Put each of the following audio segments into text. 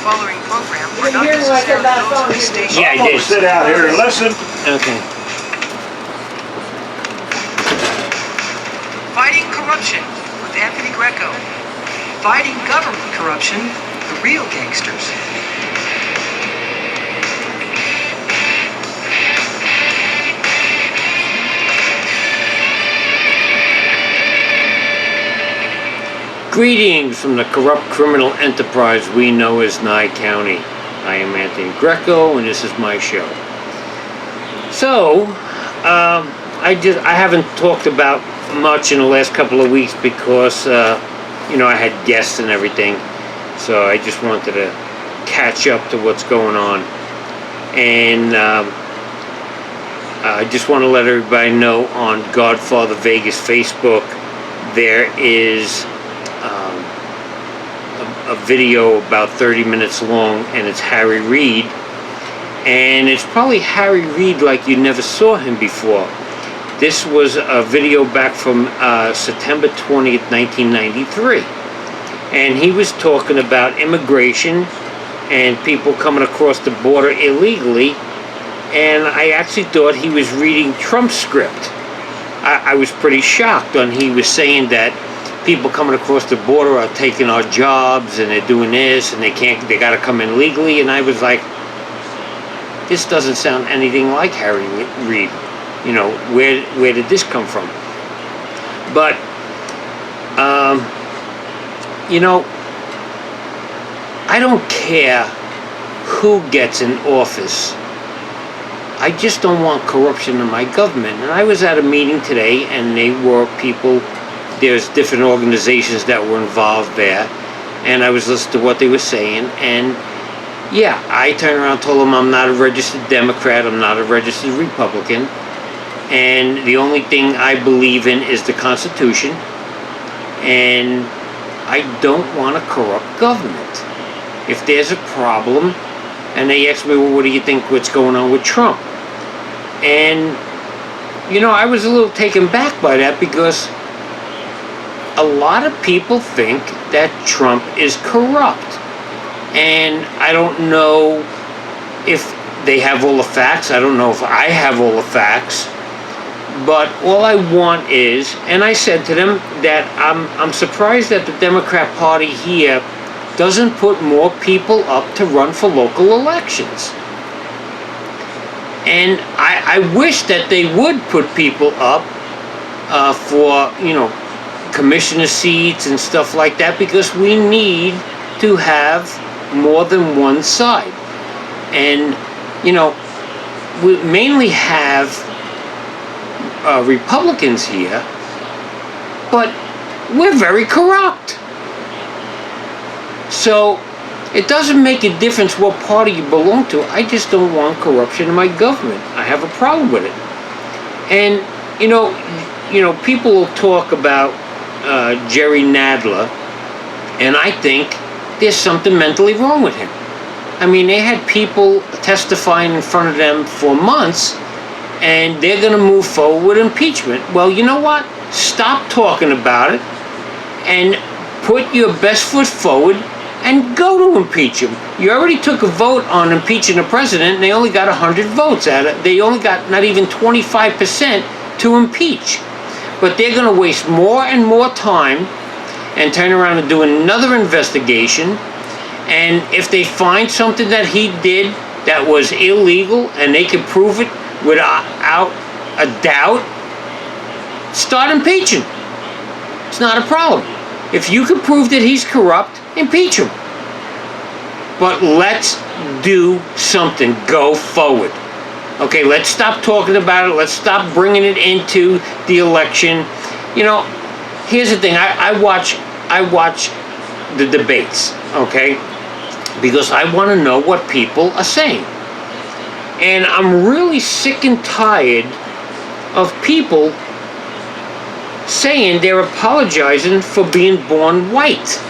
following program are not necessarily those of the station. Yeah, I did. Sit out here and listen. Okay. Fighting corruption with Anthony Greco. Fighting government corruption, the real gangsters. Greetings from the corrupt criminal enterprise we know as Nye County. I am Anthony Greco, and this is my show. So, I haven't talked about much in the last couple of weeks because, I had guests and everything. So I just wanted to catch up to what's going on. And I just want to let everybody know on Godfather Vegas Facebook, there is a video about 30 minutes long, and it's Harry Reid, and it's probably Harry Reid like you never saw him before. This was a video back from September 20th, 1993, and he was talking about immigration and people coming across the border illegally, and I actually thought he was reading Trump's script. I was pretty shocked when he was saying that people coming across the border are taking our jobs and they're doing this and they got to come in legally, and I was like, this doesn't sound anything like Harry Reid. Where did this come from? But I don't care who gets in office. I just don't want corruption in my government. And I was at a meeting today, and they were people. There's different organizations that were involved there, and I was listening to what they were saying, and yeah, I turned around and told them I'm not a registered Democrat, I'm not a registered Republican, and the only thing I believe in is the Constitution, and I don't want a corrupt government. If there's a problem, and they asked me, well, what do you think what's going on with Trump? And, I was a little taken back by that, because a lot of people think that Trump is corrupt. And I don't know if they have all the facts. I don't know if I have all the facts. But all I want is, and I said to them that I'm surprised that the Democrat Party here doesn't put more people up to run for local elections. And I wish that they would put people up for, commissioner seats and stuff like that, because we need to have more than one side. And we mainly have Republicans here, but we're very corrupt. So it doesn't make a difference what party you belong to. I just don't want corruption in my government. I have a problem with it. And people will talk about Jerry Nadler, and I think there's something mentally wrong with him. I mean, they had people testifying in front of them for months, and they're going to move forward with impeachment. Well, you know what? Stop talking about it and put your best foot forward and go to impeach him. You already took a vote on impeaching the president, and they only got 100 votes out of it. They only got not even 25% to impeach. But they're going to waste more and more time and turn around and do another investigation. And if they find something that he did that was illegal and they can prove it without a doubt, start impeaching. It's not a problem. If you can prove that he's corrupt, impeach him. But let's do something. Go forward. Okay, let's stop talking about it. Let's stop bringing it into the election. Here's the thing. I watch the debates, okay? Because I want to know what people are saying. And I'm really sick and tired of people saying they're apologizing for being born white.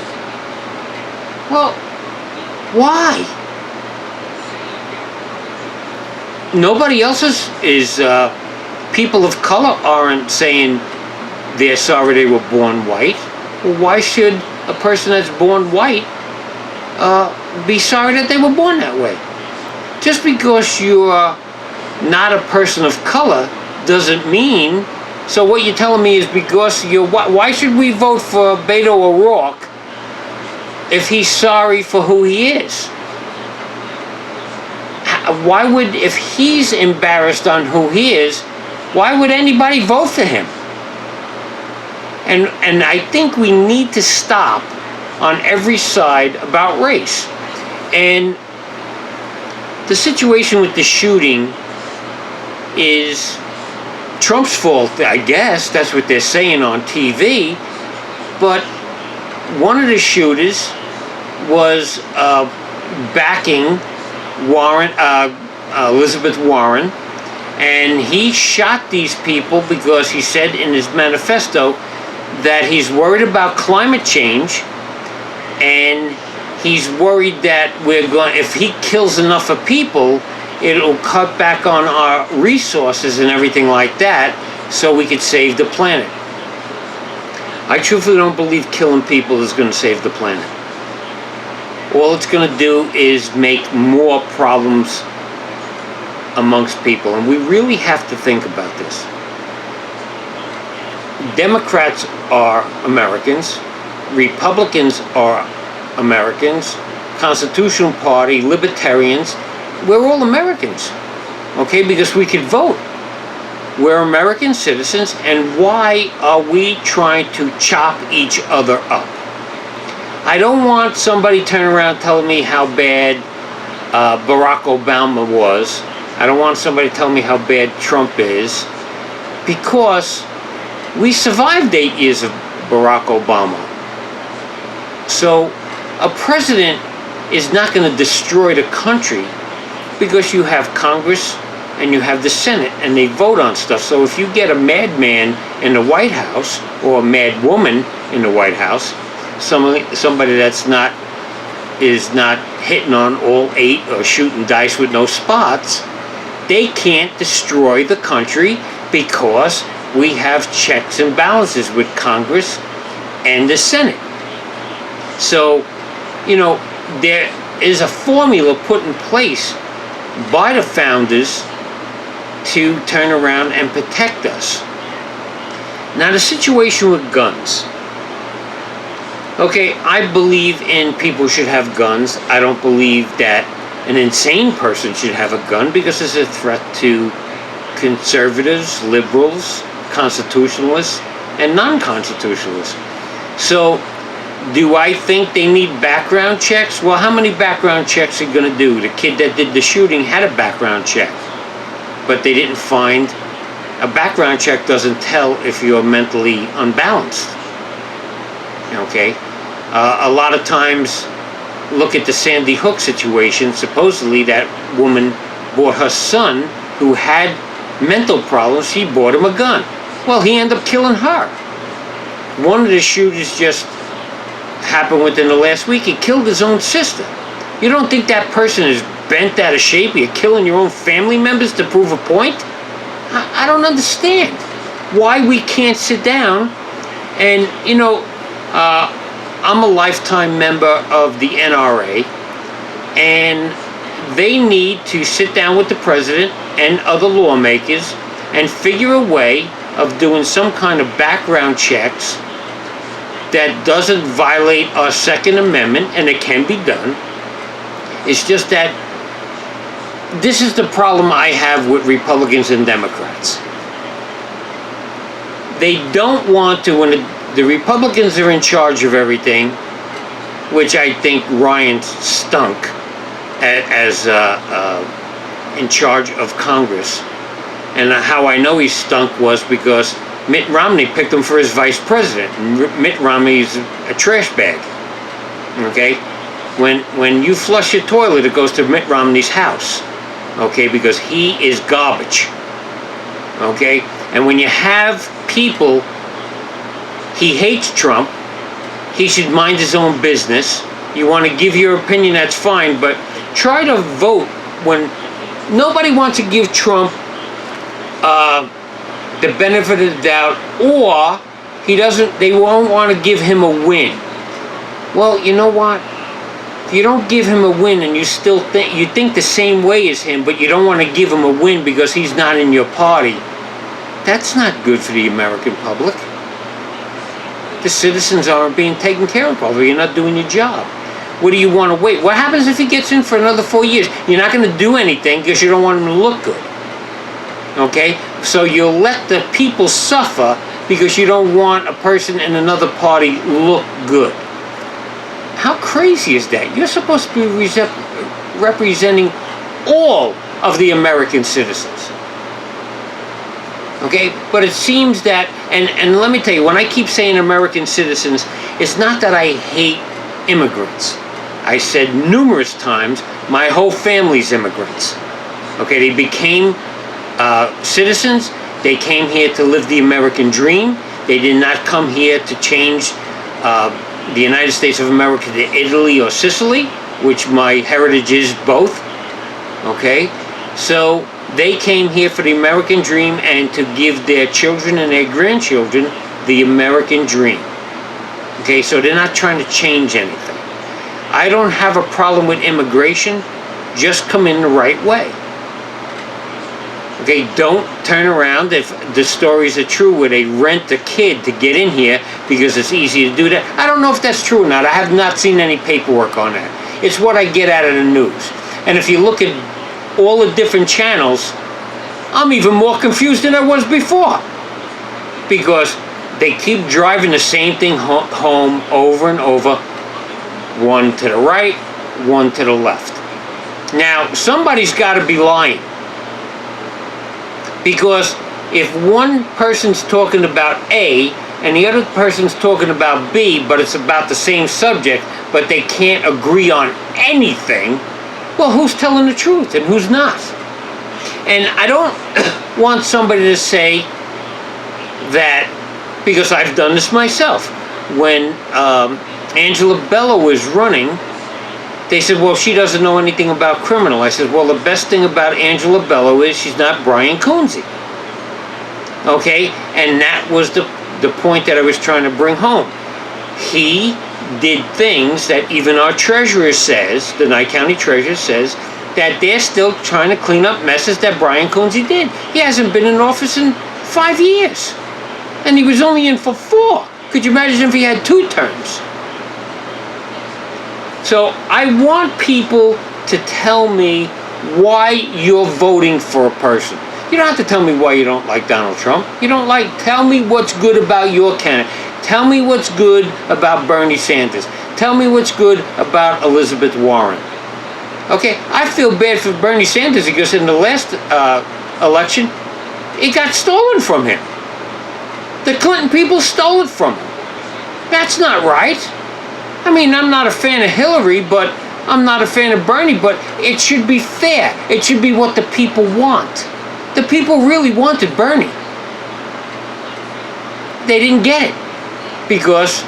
Well, why? Nobody else is people of color aren't saying they're sorry they were born white. Well, why should a person that's born white be sorry that they were born that way. Just because you're not a person of color doesn't mean. So what you're telling me is because why should we vote for Beto O'Rourke if he's sorry for who he is? Why would, if he's embarrassed on who he is, why would anybody vote for him? And I think we need to stop on every side about race. And the situation with the shooting is Trump's fault, I guess. That's what they're saying on TV. But one of the shooters was backing Elizabeth Warren, and he shot these people because he said in his manifesto that he's worried about climate change, and he's worried that if he kills enough of people, it'll cut back on our resources and everything like that, so we could save the planet. I truthfully don't believe killing people is going to save the planet. All it's going to do is make more problems amongst people, and we really have to think about this. Democrats are Americans, Republicans are Americans, Constitutional Party, Libertarians, we're all Americans, okay, because we could vote. We're American citizens, and why are we trying to chop each other up? I don't want somebody turning around telling me how bad Barack Obama was. I don't want somebody telling me how bad Trump is, because we survived 8 years of Barack Obama. So a president is not going to destroy the country, because you have Congress and you have the Senate, and they vote on stuff. So if you get a madman in the White House, or a mad woman in the White House, somebody that's is not hitting on all 8 or shooting dice with no spots, they can't destroy the country, because we have checks and balances with Congress and the Senate. So, there is a formula put in place by the founders to turn around and protect us. Now, the situation with guns. Okay, I believe in people should have guns. I don't believe that an insane person should have a gun, because it's a threat to conservatives, liberals, constitutionalists, and non-constitutionalists. So, do I think they need background checks? Well, how many background checks are you going to do? The kid that did the shooting had a background check, but they didn't find. A background check doesn't tell if you're mentally unbalanced. Okay? A lot of times, look at the Sandy Hook situation. Supposedly, that woman bought her son, who had mental problems, she bought him a gun. Well, he ended up killing her. One of the shooters just happened within the last week. He killed his own sister. You don't think that person is bent out of shape? You're killing your own family members to prove a point? I don't understand why we can't sit down and, I'm a lifetime member of the NRA, and they need to sit down with the president and other lawmakers and figure a way of doing some kind of background checks that doesn't violate our Second Amendment, and it can be done. It's just that this is the problem I have with Republicans and Democrats. They don't want to, when the Republicans are in charge of everything, which I think Ryan stunk as in charge of Congress. And how I know he stunk was because Mitt Romney picked him for his vice president. Mitt Romney's a trash bag. Okay? When you flush your toilet, it goes to Mitt Romney's house. Okay? Because he is garbage. Okay? And when you have people, he hates Trump, he should mind his own business. You want to give your opinion, that's fine, but try to vote when nobody wants to give Trump the benefit of the doubt, or they won't want to give him a win. Well, you know what? You don't give him a win, and you think the same way as him, but you don't want to give him a win because he's not in your party. That's not good for the American public. The citizens aren't being taken care of properly. You're not doing your job. What do you want to wait? What happens if he gets in for another 4 years? You're not going to do anything because you don't want him to look good. Okay? So you'll let the people suffer because you don't want a person in another party look good. How crazy is that? You're supposed to be representing all of the American citizens. Okay? But it seems that, and let me tell you, when I keep saying American citizens, it's not that I hate immigrants. I said numerous times, my whole family's immigrants. Okay, they became citizens. They came here to live the American dream. They did not come here to change the United States of America to Italy or Sicily, which my heritage is both. Okay, so they came here for the American dream and to give their children and their grandchildren the American dream. Okay, so they're not trying to change anything. I don't have a problem with immigration. Just come in the right way. Okay, don't turn around if the stories are true where they rent a kid to get in here because it's easy to do that. I don't know if that's true or not. I have not seen any paperwork on that. It's what I get out of the news. And if you look at all the different channels, I'm even more confused than I was before. Because they keep driving the same thing home over and over. One to the right, one to the left. Now, somebody's got to be lying. Because if one person's talking about A and the other person's talking about B, but it's about the same subject, but they can't agree on anything, well, who's telling the truth and who's not? And I don't want somebody to say that, because I've done this myself. When Angela Bello was running, they said, well, she doesn't know anything about criminal. I said, well, the best thing about Angela Bello is she's not Brian Coonsey. Okay? And that was the point that I was trying to bring home. He did things that even our treasurer says, the Nye County treasurer says, that they're still trying to clean up messes that Brian Coonsey did. He hasn't been in office in 5 years. And he was only in for 4. Could you imagine if he had 2 terms? So I want people to tell me why you're voting for a person. You don't have to tell me why you don't like Donald Trump. Tell me what's good about your candidate. Tell me what's good about Bernie Sanders. Tell me what's good about Elizabeth Warren. Okay, I feel bad for Bernie Sanders because in the last election, it got stolen from him. The Clinton people stole it from him. That's not right. I mean, I'm not a fan of Hillary, but I'm not a fan of Bernie, but it should be fair. It should be what the people want. The people really wanted Bernie. They didn't get it because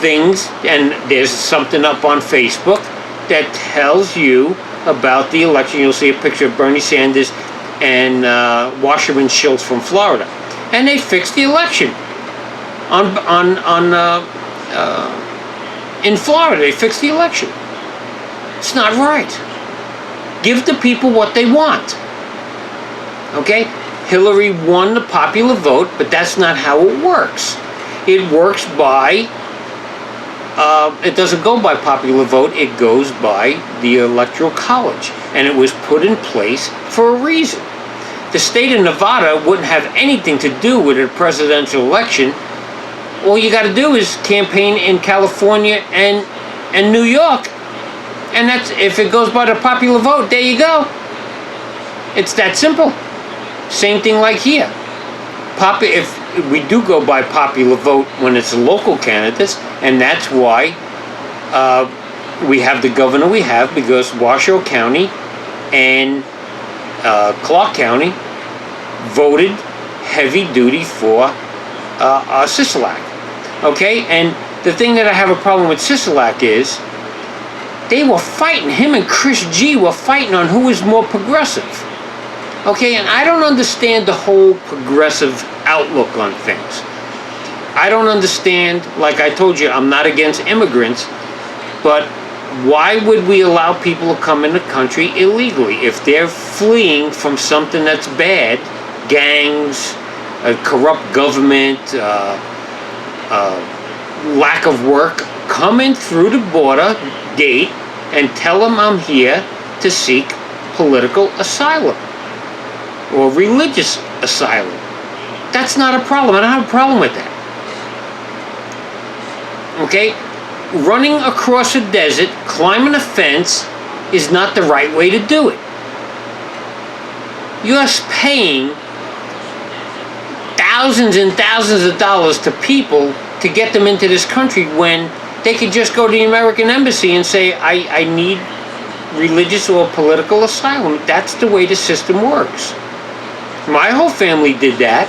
things, and there's something up on Facebook that tells you about the election. You'll see a picture of Bernie Sanders and Wasserman Schultz from Florida. And they fixed the election in Florida. They fixed the election. It's not right. Give the people what they want. Okay? Hillary won the popular vote, but that's not how it works. It works by, it doesn't go by popular vote, it goes by the Electoral College. And it was put in place for a reason. The state of Nevada wouldn't have anything to do with a presidential election. All you got to do is campaign in California and New York. And that's, if it goes by the popular vote, there you go. It's that simple. Same thing like here. If we do go by popular vote when it's local candidates, and that's why we have the governor we have, because Washoe County and Clark County voted heavy duty for Sisolak. Okay, and the thing that I have a problem with Sisolak is they were fighting, him and Chris G were fighting on who was more progressive. Okay, and I don't understand the whole progressive outlook on things. I don't understand, like I told you, I'm not against immigrants, but why would we allow people to come in the country illegally if they're fleeing from something that's bad, gangs, a corrupt government, lack of work? Come in through the border gate and tell them I'm here to seek political asylum or religious asylum. That's not a problem. I don't have a problem with that. Okay? Running across a desert, climbing a fence is not the right way to do it. You're paying thousands and thousands of dollars to people to get them into this country when they could just go to the American Embassy and say, I need religious or political asylum. That's the way the system works. My whole family did that.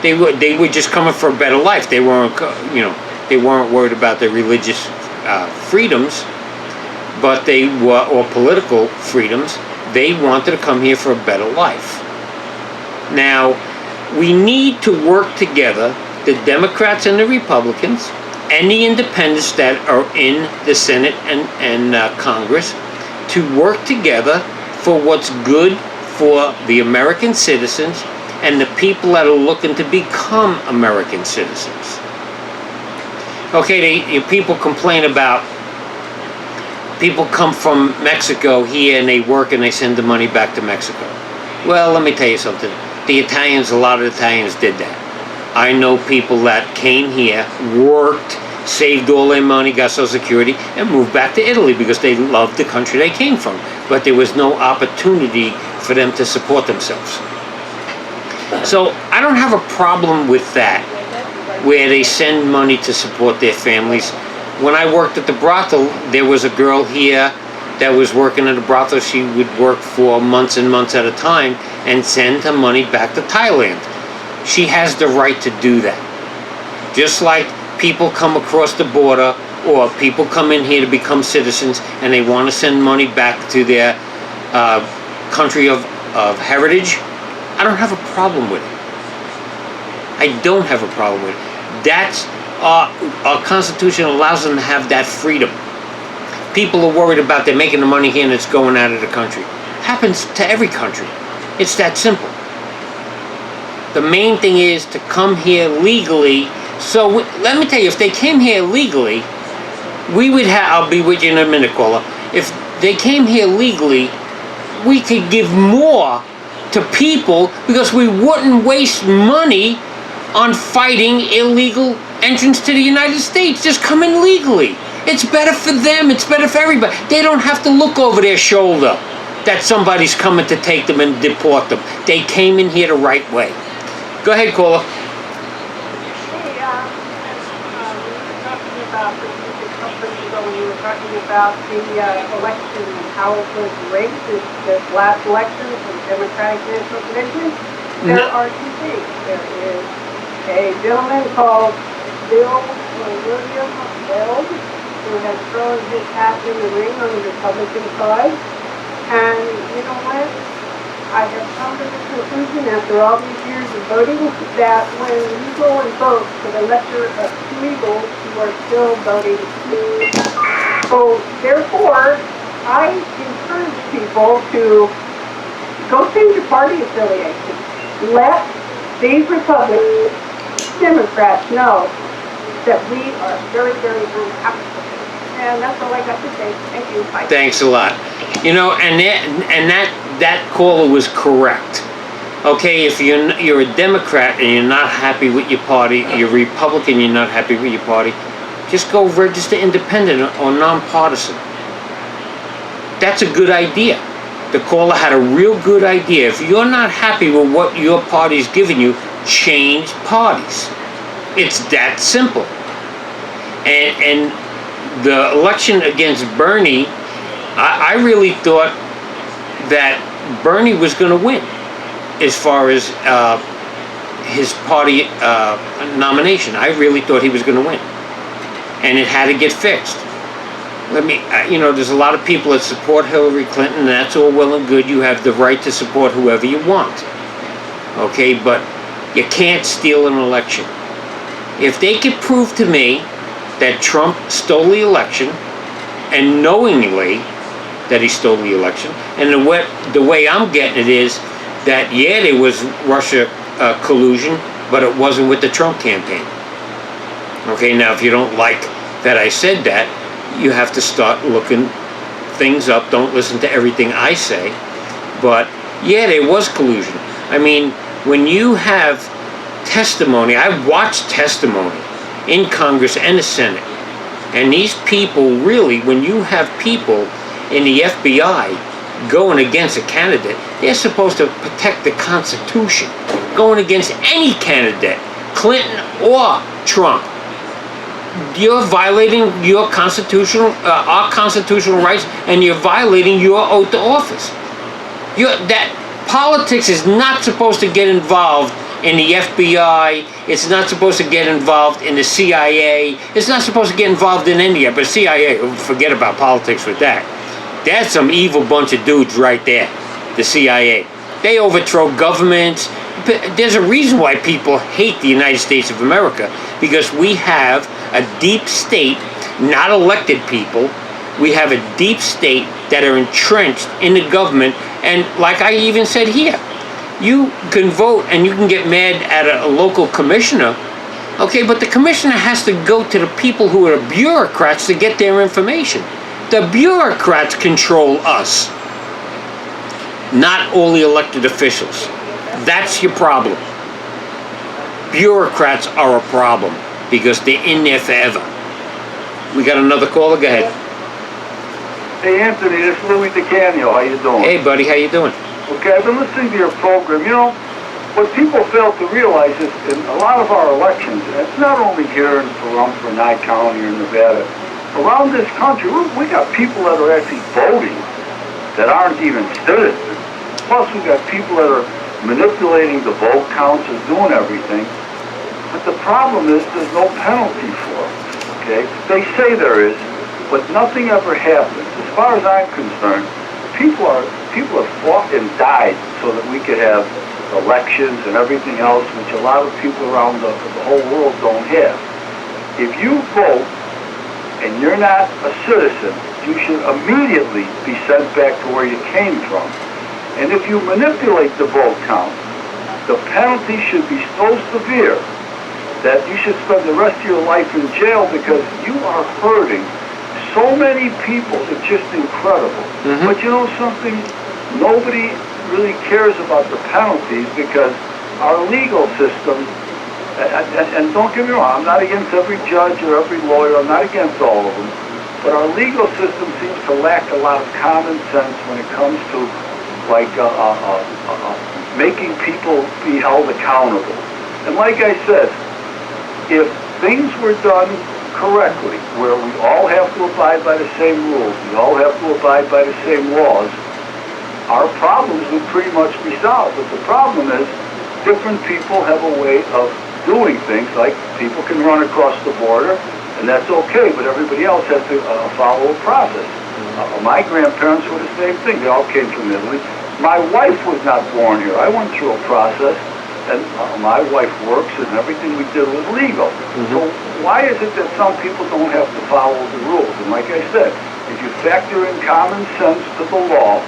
They were just coming for a better life. They weren't, they weren't worried about their religious freedoms, but they were, or political freedoms. They wanted to come here for a better life. Now, we need to work together, the Democrats and the Republicans, and the independents that are in the Senate and Congress, to work together for what's good for the American citizens and the people that are looking to become American citizens. Okay, people complain about people come from Mexico here and they work and they send the money back to Mexico. Well, let me tell you something. The Italians, a lot of Italians did that. I know people that came here, worked, saved all their money, got Social Security, and moved back to Italy because they loved the country they came from. But there was no opportunity for them to support themselves. So I don't have a problem with that, where they send money to support their families. When I worked at the brothel, there was a girl here that was working at a brothel. She would work for months and months at a time and send her money back to Thailand. She has the right to do that. Just like people come across the border or people come in here to become citizens and they want to send money back to their country of heritage, I don't have a problem with it. I don't have a problem with it. That's our Constitution allows them to have that freedom. People are worried about they're making the money here and it's going out of the country. Happens to every country. It's that simple. The main thing is to come here legally. So let me tell you, if they came here legally, we would have, I'll be with you in a minute, caller. If they came here legally, we could give more to people because we wouldn't waste money on fighting illegal entrance to the United States. Just come in legally. It's better for them. It's better for everybody. They don't have to look over their shoulder that somebody's coming to take them and deport them. They came in here the right way. Go ahead, caller. Hey, we were talking about this a couple of ago when you were talking about the election and how it was rigged, this last election for the Democratic National Convention. There are two things. There is a gentleman called Bill William Weld, who has thrown his hat in the ring on the Republican side. And you know what? I have come to the conclusion after all these years of voting that when you go and vote for the lesser of two evils, you are still voting. So therefore, I encourage people to go change your party affiliation. Let these Republicans, Democrats know that we are very, very unhappy with it. And that's all I got to say. Thank you. Bye. Thanks a lot. You know, and that caller was correct. Okay, if you're a Democrat and you're not happy with your party, you're Republican, you're not happy with your party, just go register independent or nonpartisan. That's a good idea. The caller had a real good idea. If you're not happy with what your party's giving you, change parties. It's that simple. And the election against Bernie, I really thought that Bernie was going to win as far as his party nomination. I really thought he was going to win. And it had to get fixed. There's a lot of people that support Hillary Clinton, and that's all well and good. You have the right to support whoever you want. Okay, but you can't steal an election. If they could prove to me that Trump stole the election and knowingly that he stole the election. And the way I'm getting it is that, yeah, there was Russia collusion, but it wasn't with the Trump campaign. Okay, now if you don't like that I said that, you have to start looking things up. Don't listen to everything I say. But yeah, there was collusion. I mean, when you have testimony, I've watched testimony in Congress and the Senate, and these people really, when you have people in the FBI going against a candidate, they're supposed to protect the Constitution, going against any candidate, Clinton or Trump. You're violating your constitutional, our constitutional rights, and you're violating your oath to office. That politics is not supposed to get involved in the FBI. It's not supposed to get involved in the CIA. It's not supposed to get involved in India. But CIA, forget about politics with that. That's some evil bunch of dudes right there. The CIA. They overthrow governments. There's a reason why people hate the United States of America, because we have a deep state, not elected people. We have a deep state that are entrenched in the government. And like I even said here, you can vote and you can get mad at a local commissioner, okay, but the commissioner has to go to the people who are bureaucrats to get their information. The bureaucrats control us, not all the elected officials. That's your problem. Bureaucrats are a problem because they're in there forever. We got another caller? Go ahead. Hey, Anthony, this is Louis DeCanio. How you doing? Hey, buddy, how you doing? Okay, I've been listening to your program. You know, what people fail to realize is in a lot of our elections, and it's not only here in Pahrump or Nye County or Nevada, around this country, we got people that are actually voting that aren't even citizens. Plus, we got people that are manipulating the vote counts and doing everything. But the problem is there's no penalty for it, okay? They say there is, but nothing ever happens. As far as I'm concerned, people have fought and died so that we could have elections and everything else, which a lot of people around the whole world don't have. If you vote and you're not a citizen, you should immediately be sent back to where you came from. And if you manipulate the vote count, the penalty should be so severe that you should spend the rest of your life in jail, because you are hurting so many people. It's just incredible. Mm-hmm. But you know something? Nobody really cares about the penalties, because our legal system, and don't get me wrong, I'm not against every judge or every lawyer, I'm not against all of them, but our legal system seems to lack a lot of common sense when it comes to making people be held accountable. And like I said, if things were done correctly, where we all have to abide by the same rules, we all have to abide by the same laws, our problems would pretty much be solved. But the problem is, different people have a way of doing things. Like, people can run across the border, and that's okay, but everybody else has to follow a process. My grandparents were the same thing. They all came from Italy. My wife was not born here. I went through a process, and my wife works, and everything we did was legal. Mm-hmm. So why is it that some people don't have to follow the rules? And like I said, if you factor in common sense to the law,